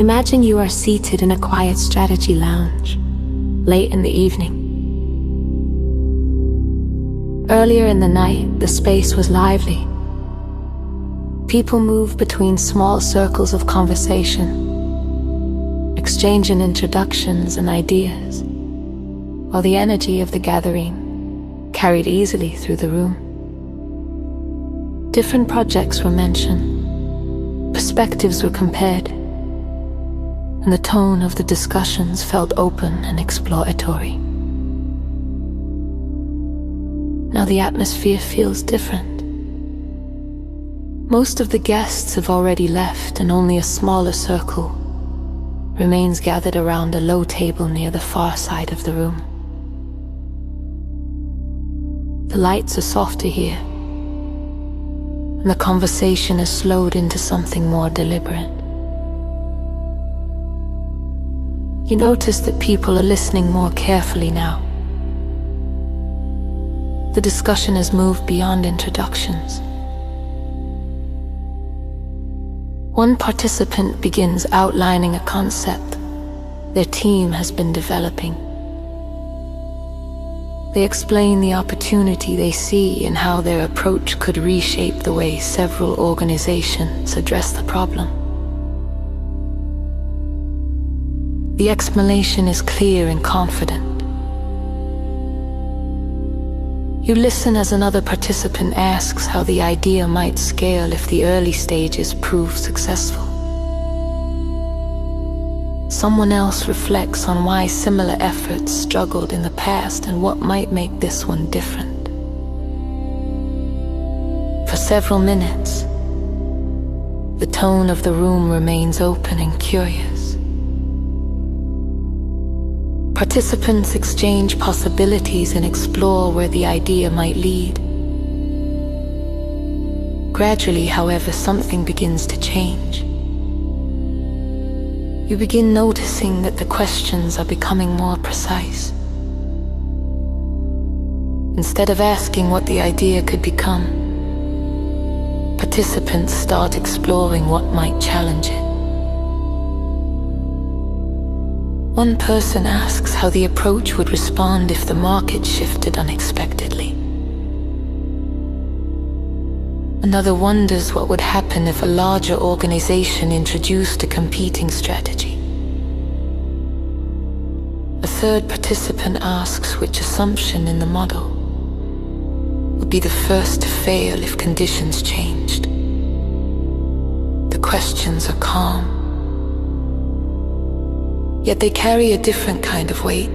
Imagine you are seated in a quiet strategy lounge, late in the evening. Earlier in the night, the space was lively. People moved between small circles of conversation, exchanging introductions and ideas, while the energy of the gathering carried easily through the room. Different projects were mentioned, perspectives were compared, and the tone of the discussions felt open and exploratory. Now the atmosphere feels different. Most of the guests have already left, and only a smaller circle remains gathered around a low table near the far side of the room. The lights are softer here, and the conversation has slowed into something more deliberate. You notice that people are listening more carefully now. The discussion has moved beyond introductions. One participant begins outlining a concept their team has been developing. They explain the opportunity they see and how their approach could reshape the way several organizations address the problem. The explanation is clear and confident. You listen as another participant asks how the idea might scale if the early stages prove successful. Someone else reflects on why similar efforts struggled in the past and what might make this one different. For several minutes, the tone of the room remains open and curious. Participants exchange possibilities and explore where the idea might lead. Gradually, however, something begins to change. You begin noticing that the questions are becoming more precise. Instead of asking what the idea could become, participants start exploring what might challenge it. One person asks how the approach would respond if the market shifted unexpectedly. Another wonders what would happen if a larger organization introduced a competing strategy. A third participant asks which assumption in the model would be the first to fail if conditions changed. The questions are calm, yet they carry a different kind of weight.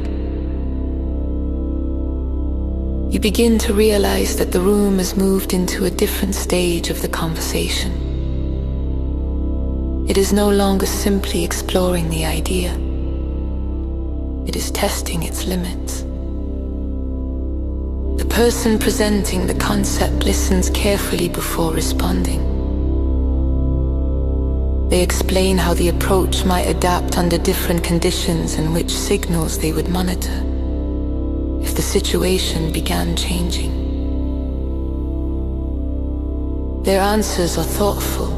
You begin to realize that the room has moved into a different stage of the conversation. It is no longer simply exploring the idea. It is testing its limits. The person presenting the concept listens carefully before responding. They explain how the approach might adapt under different conditions and which signals they would monitor if the situation began changing. Their answers are thoughtful.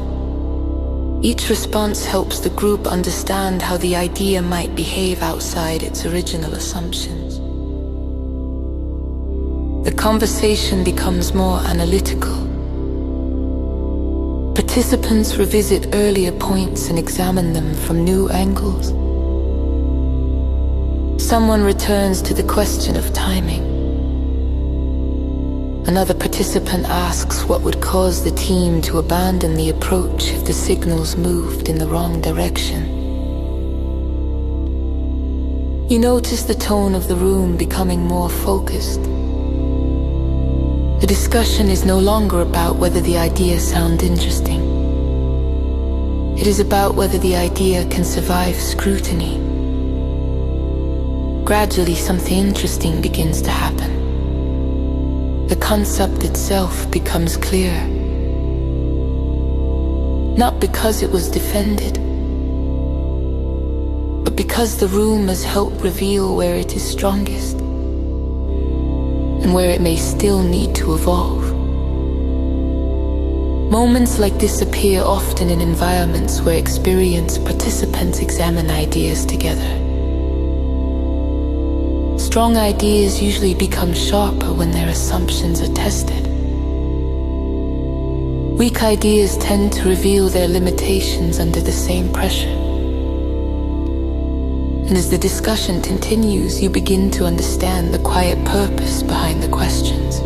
Each response helps the group understand how the idea might behave outside its original assumptions. The conversation becomes more analytical. Participants revisit earlier points and examine them from new angles. Someone returns to the question of timing. Another participant asks what would cause the team to abandon the approach if the signals moved in the wrong direction. You notice the tone of the room becoming more focused. The discussion is no longer about whether the ideas sound interesting. It is about whether the idea can survive scrutiny. Gradually, something interesting begins to happen. The concept itself becomes clearer. Not because it was defended, but because the room has helped reveal where it is strongest and where it may still need to evolve. Moments like this appear often in environments where experienced participants examine ideas together. Strong ideas usually become sharper when their assumptions are tested. Weak ideas tend to reveal their limitations under the same pressure. And as the discussion continues, you begin to understand the quiet purpose behind the questions.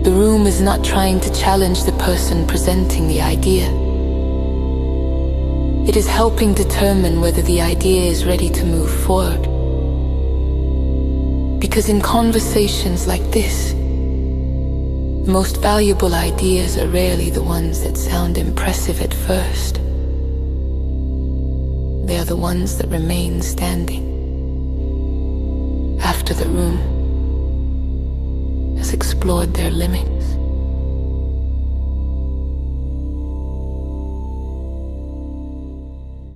The room is not trying to challenge the person presenting the idea. It is helping determine whether the idea is ready to move forward. Because in conversations like this, the most valuable ideas are rarely the ones that sound impressive at first. They are the ones that remain standing after the room has explored their limits.